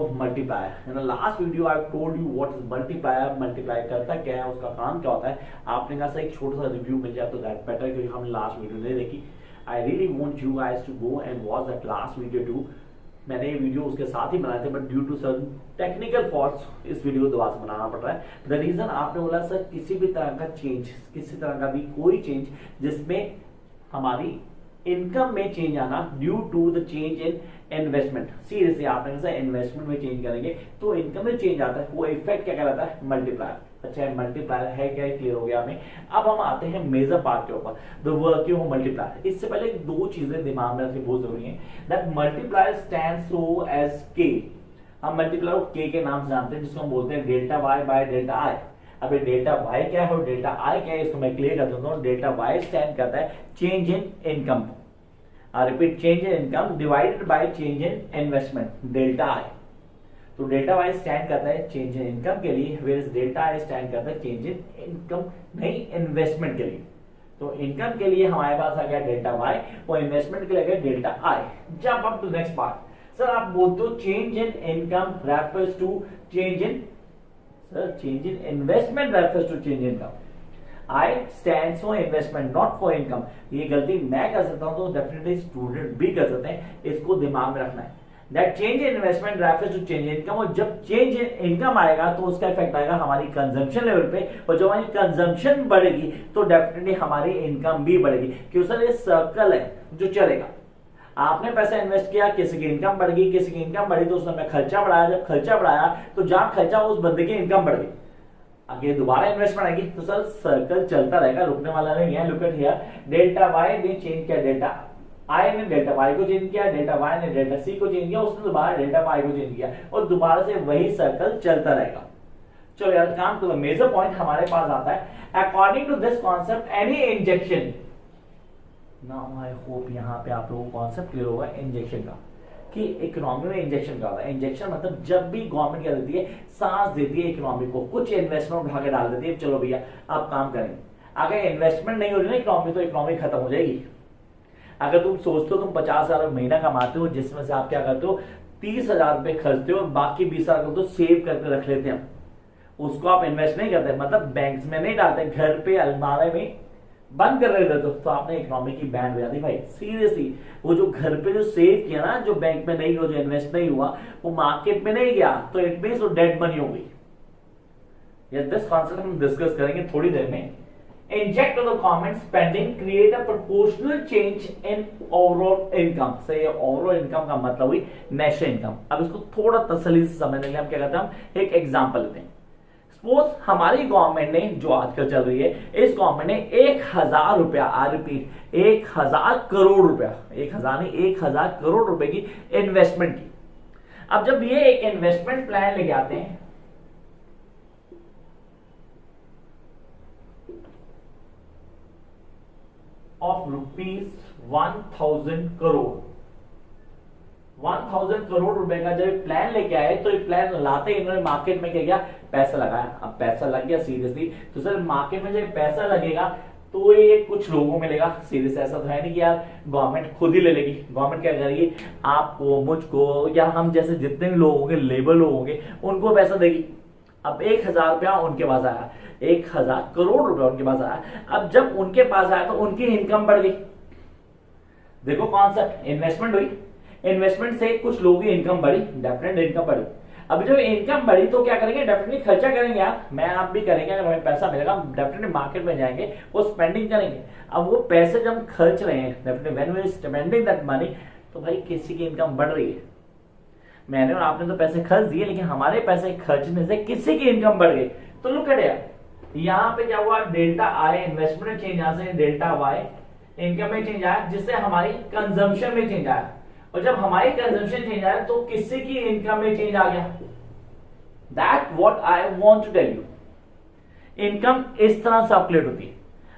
Of multiplier. In the last video I told you what is multiplier, multiply करता क्या है, उसका काम क्या होता है। आपने कहा एक छोटा सा रिव्यू मिल जाए तो दैट बेटर, क्योंकि हमने लास्ट वीडियो नहीं देखी। I really want you guys to go and watch that last video too. मैंने ये वीडियो उसके साथ ही बनाए थे, but due to certain technical faults इस वीडियो को दोबारा से बनाना पड़ रहा है। द रीजन आपने बोला सर किसी भी तरह का चेंज, किसी तरह का भी कोई चेंज जिसमें हमारी इनकम में चेंज आना due to the change in investment. Seriously आपने कहा इन्वेस्टमेंट में चेंज करेंगे तो इनकम में चेंज आता है, वो इफेक्ट क्या कहलाता है, मल्टीप्लायर। अच्छा मल्टीप्लायर है क्या, क्लियर हो गया हमें। अब हम आते हैं मेजर पार्ट के ऊपर, द वर्किंग ऑफ मल्टीप्लायर। इससे पहले दो चीजें दिमाग में रखनी बहुत जरूरी है, that multiplier stands for as K. हम मल्टीप्लायर को के के नाम से जानते हैं, जिसको हम बोलते हैं delta Y by delta I. अब ये डेल्टा वाई क्या है और डेल्टा आई क्या है, इसको मैं क्लियर कर देता हूं। डेल्टा वाई स्टैंड करता है change in income, repeat, change in income divided by change in investment, delta I. तो डेल्टा वाई स्टैंड करता है चेंज इन इनकम के लिए, वेयर डेल्टा आई स्टैंड करता है चेंज इन इनकम नहीं इन्वेस्टमेंट के लिए। तो इनकम के लिए हमारे पास आ गया डेल्टा वाई और इन्वेस्टमेंट के लिए आ गया delta I. Jump up to next part. Sir आप बोलते हो change in income refers to change in, sir change in investment refers to change in income. I stands for investment, not for income। ये गलती मैं कर सकता हूं तो डेफिनेटली स्टूडेंट भी कर सकते हैं, इसको दिमाग में रखना है। That change in investment refers to change in income, और जब चेंज इन इनकम आएगा तो उसका इफेक्ट आएगा हमारी कंजम्पशन लेवल पे, और जब हमारी कंजम्पशन बढ़ेगी तो डेफिनेटली हमारी इनकम भी बढ़ेगी। क्यों सर, ये सर्कल है जो चलेगा। आपने पैसा इन्वेस्ट किया, किसी की इनकम बढ़ गई, किसी की इनकम बढ़ी तो उसने खर्चा बढ़ाया, जब खर्चा बढ़ाया तो जहां खर्चा उस बंदे की इनकम बढ़ गई, आगे दोबारा इन्वेस्टमेंट आएगी, तो सर सर्कल चलता रहेगा, रुकने वाला नहीं है। Look at here, delta Y ने चेंज किया, डेल्टा आई ने डेल्टा वाई को चेंज किया, डेल्टा वाई ने डेल्टा सी को चेंज किया, उसने दोबारा डेल्टा वाई को चेंज किया, और दोबारा से वही सर्कल चलता रहेगा। चलो यार काम तो मेजर पॉइंट हमारे पास आता है, according to this concept any injection. Now I hope यहाँ पे आप लोगों को कॉन्सेप्ट क्लियर होगा इंजेक्शन का, कि इकोनॉमी में इंजेक्शन का होता है। इंजेक्शन मतलब जब भी गवर्नमेंट क्या देती है, सांस देती है इकोनॉमी को, कुछ इन्वेस्टमेंट उठा के डाल देती है, चलो भैया आप काम करेंगे। अगर इन्वेस्टमेंट नहीं हो रही ना इकोनॉमी, तो इकोनॉमी खत्म हो जाएगी। अगर तुम सोचते हो तुम 50,000 महीना कमाते हो, जिसमें से आप क्या करते हो 30,000 रुपए खर्चते हो और बाकी 20,000 को तो सेव करके रख लेते हैं, उसको आप इन्वेस्ट नहीं करते, मतलब बैंक में नहीं डालते, घर पे अलमारे में बंद कर रहे थे, तो आपने इकोनॉमी की बैंड बजा दी भाई। सीरियसली वो जो घर पे जो सेव किया ना, जो बैंक में नहीं हुआ, जो इन्वेस्ट नहीं हुआ, वो मार्केट में नहीं गया, तो इट मींस वो डेड मनी हो गई। यस, दिस कॉन्सेप्ट हम डिस्कस करेंगे थोड़ी देर में। Inject the government spending create a proportional change in overall income. सही है, ओवरऑल इनकम का मतलब हुई नेशनल इनकम। अब इसको थोड़ा तसल्ली से समझने के लिए हम क्या करते हैं, हम एक एग्जांपल लेते हैं। सपोज हमारी गवर्नमेंट ने, जो आजकल चल रही है, इस गवर्नमेंट ने 1,000 रुपया, आई रिपीट 1,000 करोड़ रुपया, 1,000 नहीं 1,000 करोड़ रुपए की इन्वेस्टमेंट की। अब जब ये एक इन्वेस्टमेंट प्लान लेके आते हैं, ऑफ रुपीज 1,000 करोड़, 1,000 करोड़ रुपए का जब प्लान लेके आए, तो ये प्लान लाते ही इन्होंने मार्केट में क्या किया, पैसा लगाया। अब पैसा लग गया सीरियसली, तो सर मार्केट में जब पैसा लगेगा तो ये कुछ लोगों को मिलेगा। सीरियस ऐसा तो है नहीं कि यार गवर्नमेंट खुद ही ले लेगी। गवर्नमेंट क्या करेगी, आपको, मुझको, या हम जैसे जितने भी लोग होंगे, लेबर लोग होंगे, उनको पैसा देगी। अब 1,000 रुपया उनके पास आया, 1,000 करोड़ रुपया उनके पास आया। अब जब उनके पास आया तो उनकी इनकम बढ़ गई। देखो कॉन्सेप्ट, इन्वेस्टमेंट हुई, इन्वेस्टमेंट से कुछ लोगों की इनकम बढ़ी, डेफिनेट इनकम बढ़ी। अब जब इनकम बढ़ी तो क्या करेंगे, डेफिनेटली खर्चा करेंगे। यार मैं आप भी करेंगे, अगर हमें पैसा मिलेगा डेफिनेटली मार्केट में जाएंगे, वो स्पेंडिंग करेंगे। अब वो पैसे जब हम खर्च रहे हैं, definitely when we are spending that money, तो भाई किसी की इनकम बढ़ रही है। मैंने और आपने तो पैसे खर्च दिए, लेकिन हमारे पैसे खर्चने से किसी की इनकम बढ़ गई। तो लुक एट हियर, यहाँ पे क्या हुआ, डेल्टा आई इन्वेस्टमेंट चेंज, यहां से डेल्टा वाई इनकम में चेंज आया, जिससे हमारी कंजम्पशन में चेंज आया, और जब हमारी कंजम्पशन चेंज आया तो किसी की इनकम में चेंज आ गया। That what I want to tell you. Income इस तरह सर्कुलेट होती है,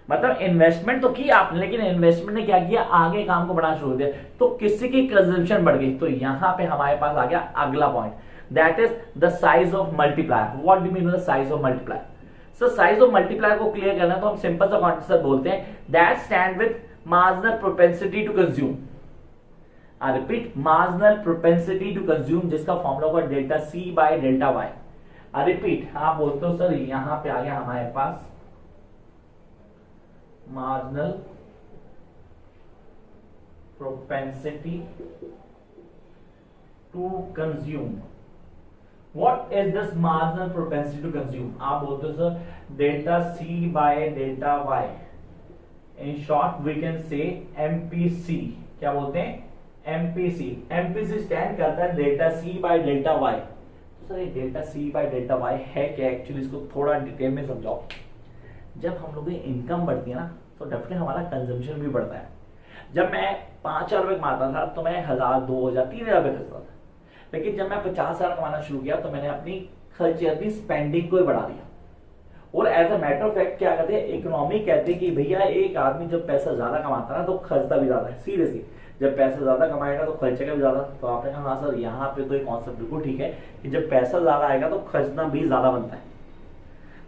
मतलब इन्वेस्टमेंट तो की आपने, लेकिन इन्वेस्टमेंट ने क्या किया, आगे काम को बढ़ाना शुरू कर दिया, तो किसी की कंजम्पशन बढ़ गई। तो यहां पे हमारे पास आ गया अगला point, that is the size of multiplier. What do mean the size of multiplier? So size of multiplier को क्लियर करना तो हम सिंपल सा कॉन्सेप्ट बोलते हैं, that stand with marginal propensity to consume. I repeat, marginal propensity to consume, जिसका formula होगा delta C by delta Y. I repeat, आप बोलते हो सर यहां पे आ गया हमारे पास marginal propensity to consume. What is this marginal propensity to consume? आप बोलते हो sir delta C by delta Y, in short we can say MPC. क्या बोलते हैं? एमपीसी। एमपीसी स्टैंड करता है delta C by delta Y. तो sir ये delta C by delta Y है क्या एक्चुअली, इसको थोड़ा डिटेल में समझाओ। जब हम लोगों की इनकम बढ़ती है ना तो डेफिनेटली हमारा कंजम्पशन भी बढ़ता है। जब मैं 5,000 रुपए कमाता था तो मैं 1,000, 2,000, 3,000 रुपए खर्चता था, लेकिन जब मैं 50,000 कमाना शुरू किया तो मैंने अपनी खर्चे, अपनी स्पेंडिंग को ही बढ़ा दिया। और as a matter of fact क्या कहते हैं, इकोनॉमी कहते हैं कि भैया एक आदमी जब पैसा ज्यादा कमाता है ना तो खर्चता भी ज्यादा है। सीरियसली, जब पैसा ज्यादा कमाएगा तो खर्चेगा भी ज्यादा। तो आपने कहा हाँ सर, यहाँ पे तो ये कॉन्सेप्ट बिल्कुल ठीक है कि जब पैसा ज्यादा आएगा तो खर्चना भी ज्यादा बनता है।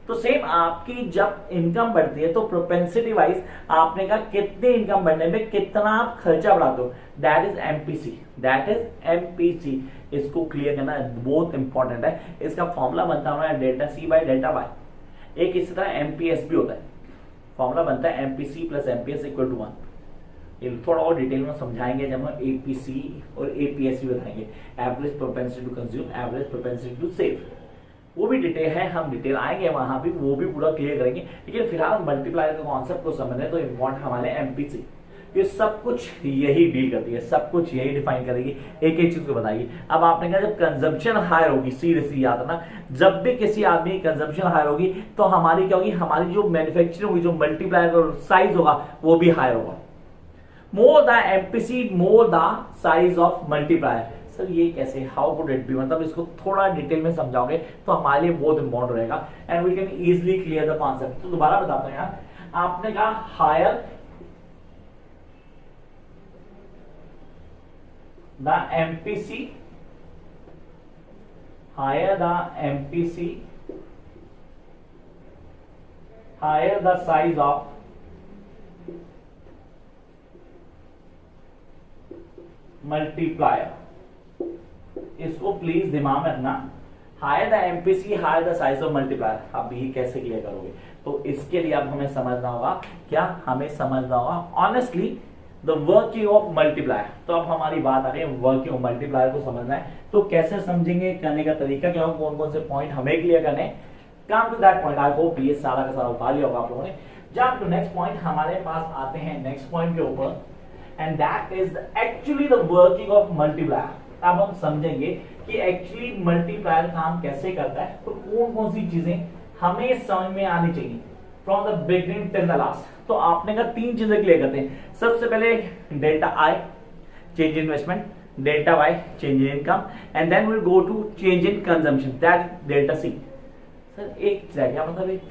तो सेम आपकी जब इनकम बढ़ती है तो प्रोपेंसिटी वाइज आपने कहा कितने इनकम बढ़ने में कितना आप खर्चा बढ़ाते हो, that is MPC. That is MPC. इसको क्लियर करना बहुत इंपॉर्टेंट है। इसका फॉर्मूला बनता है delta C by delta Y. एक इसी तरह एमपीएस भी होता है, फॉर्मूला बनता है MPC plus MPS equal to 1। ये थोड़ा और डिटेल में समझाएंगे जब हम एपीसी और एपीएस भी बताएंगे, average propensity to consume, average propensity to save. वो भी डिटेल है, हम डिटेल आएंगे वहां भी, वो भी पूरा क्लियर करेंगे। लेकिन फिलहाल मल्टीप्लायर के कॉन्सेप्ट को समझने तो इम्पोर्टेंट हमारे एमपीसी, ये सब कुछ यही डील करती है, सब कुछ यही डिफाइन करेगी, एक एक चीज को बताएगी। अब आपने कहा जब कंजम्पशन हाई होगी, सीरियसली याद रखना, जब भी किसी आदमी की कंजम्पशन हाई होगी तो हमारी क्या होगी, हमारी जो मैन्युफैक्चरिंग होगी, जो मल्टीप्लायर का साइज होगा वो भी हाई होगा। More the MPC more the size of multiplier. Sir ये कैसे, हाउ वुड इट बी, मतलब इसको थोड़ा डिटेल में समझाओगे तो हमारे लिए बहुत इंपॉर्टेंट रहेगा and we can easily clear the concept. तो दोबारा बताता हूं यार, आपने कहा higher the MPC, higher the MPC, higher the size of multiplier। इसको प्लीज दिमाग में रखना, higher the MPC higher the size of multiplier. अब ये कैसे क्लियर करोगे, तो इसके लिए अब हमें समझना होगा, क्या हमें समझना होगा honestly the working of multiplier. तो अब हमारी बात आ रही है वर्किंग ऑफ मल्टीप्लायर को समझना है, तो कैसे समझेंगे, करने का तरीका क्या होगा, कौन कौन से पॉइंट हमें क्लियर करने, come to that point. I hope ये सारा का सारा उठा लिया होगा आप लोगों ने। जब टू नेक्स्ट पॉइंट, हमारे पास आते हैं नेक्स्ट पॉइंट के ऊपर, and that is actually the working of multiplier. अब हम समझेंगे कि एक्चुअली मल्टीप्लायर काम कैसे करता है, तो कौन कौन सी चीजें हमें समझ में आनी चाहिए from the beginning till the last. तो आपने कहा तीन चीजें क्लियर करते हैं। सबसे पहले delta I, change in investment, delta Y, change in income, and then will go to change in consumption, that delta C. Sir एक क्या मतलब, एक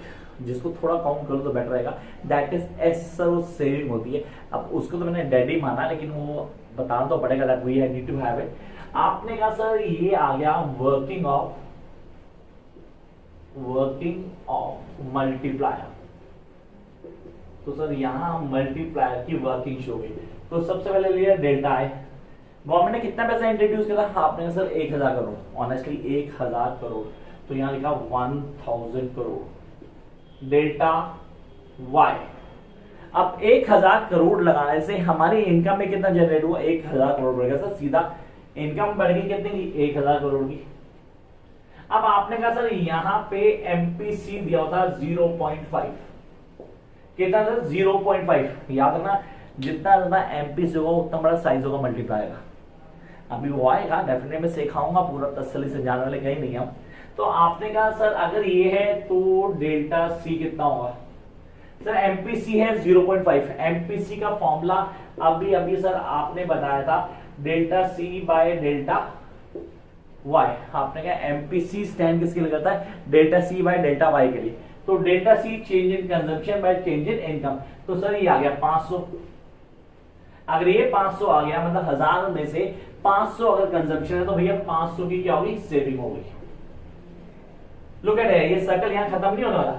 जिसको थोड़ा काउंट करो तो बेटर रहेगा, दैट इज एस। सर वो सेविंग होती है, अब उसको तो मैंने डैडी माना, लेकिन वो बताना तो पड़ेगा, that we need to have it. आपने कहा सर ये आ गया वर्किंग ऑफ मल्टीप्लायर। तो सर यहां मल्टीप्लायर की वर्किंग शो गई। तो सबसे पहले लिया डेल्टा आई। गवर्नमेंट ने कितना पैसा इंट्रोड्यूस किया था, आपने कहा सर 1,000 करोड़। ऑनेस्टली 1,000 करोड़, तो यहां लिखा 1,000 करोड़। डेल्टा वाई, अब 1,000 करोड़ लगाने से हमारी इनकम में कितना जनरेट हुआ, 1,000 करोड़ बढ़ेगा। सर सीधा इनकम बढ़ गई कितनी की, 1,000 करोड़ की। अब आपने कहा सर यहां पे एमपीसी दिया होता 0.5, कितना था 0.5। याद रखना, जितना ज्यादा एमपीसी होगा उतना बड़ा साइज होगा मल्टीप्लायर का। अभी वो आएगा डेफिनेटली, मैं सिखाऊंगा पूरा तसल्ली से, जाने वाले कहीं नहीं हम। तो आपने कहा सर अगर ये है तो डेल्टा सी कितना होगा, सर एमपीसी है 0.5। एमपीसी का फॉर्मूला अभी सर आपने बताया था delta C by delta Y. आपने कहा एमपीसी स्टैंड किसके लिए करता है, delta C by delta Y के लिए। तो delta C change in consumption by change in income. तो सर ये आ गया 500। अगर ये 500 आ गया, मतलब 1000 में से 500 अगर कंजम्पशन है तो भैया 500 की क्या होगी, सेविंग होगी। लुक एट इट, ये सर्कल यहां खत्म नहीं होने वाला।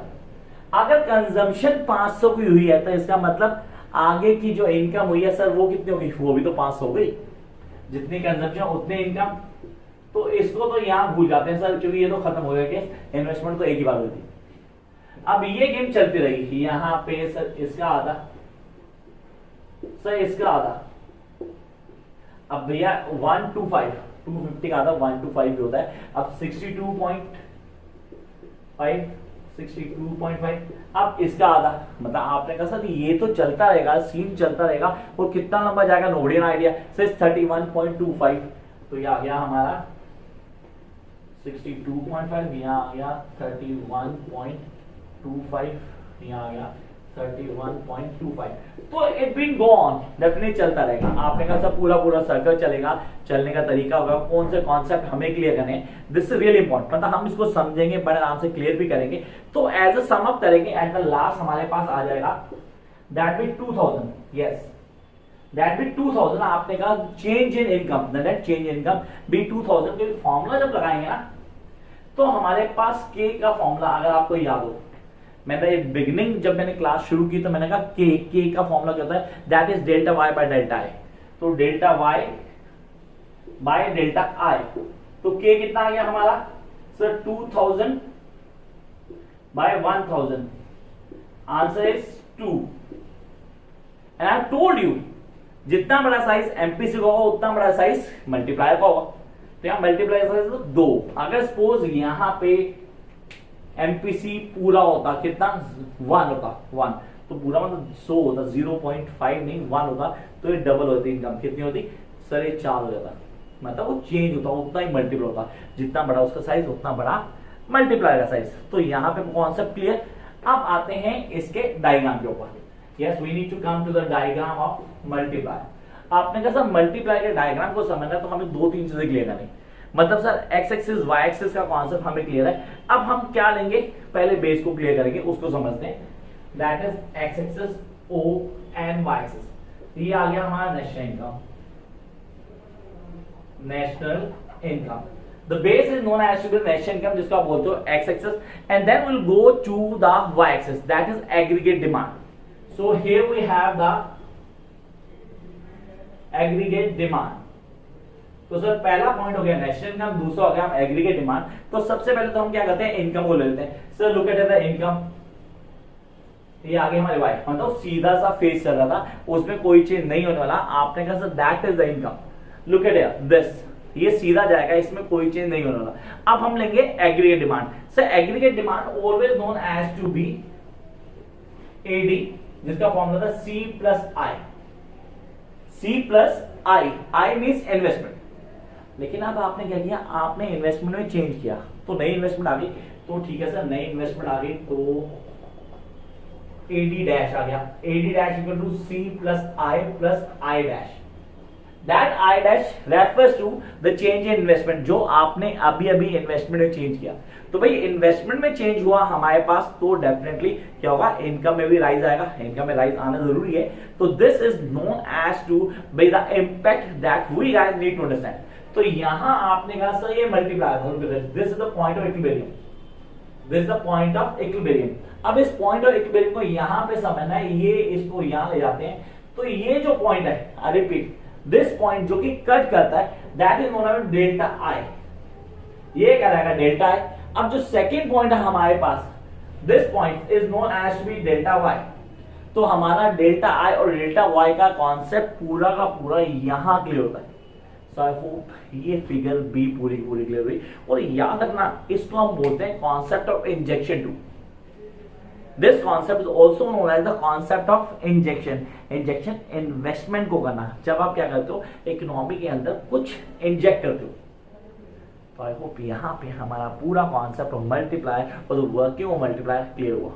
अगर कंजम्पशन 500 की हुई है तो इसका मतलब आगे की जो इनकम हुई है सर वो कितनी होगी, वो भी तो 500 हो गई। जितनी कंजम्पशन उतने इनकम। तो इसको तो यहाँ भूल जाते हैं सर, क्योंकि ये तो खत्म हो गया केस, इन्वेस्टमेंट तो एक ही बार होती है। अब ये गेम चलती रहेगी, यहाँ पे सर इसका आधा, सर इसका आधा। अब भैया 125 250 का आधा 125 भी होता है। अब 62.5 62.5। अब इसका आधा, मतलब आपने कहा सर ये तो चलता रहेगा, सीन चलता रहेगा, और कितना लंबा जाएगा नोबडी एन आइडिया। सर 31.25, तो ये आ गया हमारा 62.5, यहाँ आ गया 31.25, यहाँ आ गया 31.25। तो it been go on, definitely चलता रहेगा। आपने कहा सब पूरा पूरा सर्कल चलेगा, चलने का तरीका होगा, कौन से कॉन्सेप्ट हमें क्लियर करने हैं, दिस इज रियली इंपॉर्टेंट। मतलब हम इसको समझेंगे, बड़े आराम से क्लियर भी करेंगे। तो एज अ सम अप करेंगे, एट द लास्ट हमारे पास आ जाएगा that be 2000, yes that be 2000। आपने कहा change in income, the net change income be 2000 के फॉर्मूला जब लगाएंगे ना, तो हमारे पास के का फॉर्मूला अगर आपको याद हो, मैंने बिगिनिंग जब मैंने क्लास शुरू की तो मैंने कहा के का फॉर्मूला क्या होता है, that is delta Y by delta I. तो delta Y by delta I, तो के कितना आ गया हमारा sir 2000 by 1000, answer is 2। And I told you जितना बड़ा साइज एमपीसी का होगा उतना बड़ा साइज मल्टीप्लायर का होगा। तो यहां मल्टीप्लायर साइज 2। अगर सपोज यहां पे एमपीसी पूरा होता कितना 1 होता 1, तो पूरा मतलब 100 होता, 0.5 नहीं 1 होता, तो ये डबल होती इनकम। कितनी होती सर, ये 4 हो जाता। मतलब वो चेंज होता, उतना ही मल्टीपल होता, जितना बड़ा उसका साइज उतना बड़ा मल्टीप्लाई का साइज। तो यहाँ पे कॉन्सेप्ट क्लियर। अब आते हैं इसके डायग्राम के ऊपर। Yes we need to come to the diagram of multiply. आपने कहा सर मल्टीप्लाई के डायग्राम को समझना तो हमें 2-3 चीजें क्लियर करनी। मतलब sir X axis Y axis का कॉन्सेप्ट हमें क्लियर है। अब हम क्या लेंगे, पहले बेस को क्लियर करेंगे, उसको समझते हैं। That is X axis O and Y axis. ये आ गया हमारा national income, national income. The base is known as to the national income, जिसको आप बोलते हो X axis, and then will go to the Y axis, that is aggregate demand. So here we have the aggregate demand. तो sir पहला point हो गया national income, दूसरा हो गया हम एग्रीगेट डिमांड। तो सबसे पहले तो हम क्या करते हैं, इनकम को ले लेते हैं। Sir look at the income, ये आगे हमारे वाई, मतलब सीधा सा फेस चल रहा था, उसमें कोई चेंज नहीं होने वाला। आपने कहा sir that is the income, look at this, ये सीधा जाएगा, इसमें कोई चेंज नहीं होने वाला। अब हम लेंगे aggregate demand. Sir aggregate demand always known as to be AD, जिसका फॉर्मूला था C plus I. C plus I, I means investment. लेकिन अब आपने क्या किया, आपने इन्वेस्टमेंट में चेंज किया, तो नई इन्वेस्टमेंट आ गई। तो ठीक है सर, नई इन्वेस्टमेंट आ गई तो एडी डैश आ गया। AD dash equal to C plus I dash. That I dash refers to the change in investment, जो आपने अभी अभी इन्वेस्टमेंट में चेंज किया। तो भाई इन्वेस्टमेंट में चेंज हुआ हमारे पास, तो डेफिनेटली क्या होगा, इनकम में भी राइज आएगा। इनकम में राइज आना जरूरी है। तो this is known as to by the impact that we guys need to understand. तो यहां आपने कहा सर ये multiply, this is the point of equilibrium, this is the point of equilibrium. अब इस पॉइंट ऑफ इक्विलिब्रियम को यहां पे समझना है, ये इसको यहां ले जाते हैं। तो ये जो पॉइंट है, आई रिपीट, दिस पॉइंट जो कि कट करता है, that is known as delta I. ये क्या रहेगा, डेल्टा आई। अब जो सेकेंड पॉइंट है हमारे पास, this point is known as to be delta Y. तो हमारा डेल्टा आई और डेल्टा वाई का कॉन्सेप्ट पूरा का पूरा यहां क्लियर होता है। सो आई होप ये फिगर भी पूरी क्लियर हुई। और याद रखना, इसको हम बोलते हैं concept of injection too. This concept is also known as the concept of injection. Injection investment को करना, जब आप क्या करते हो, इकोनॉमी के अंदर कुछ इंजेक्ट करते हो। तो आई होप यहाँ पे हमारा पूरा कॉन्सेप्ट ऑफ मल्टीप्लाई और वर्किंग ऑफ मल्टीप्लाई क्लियर हुआ।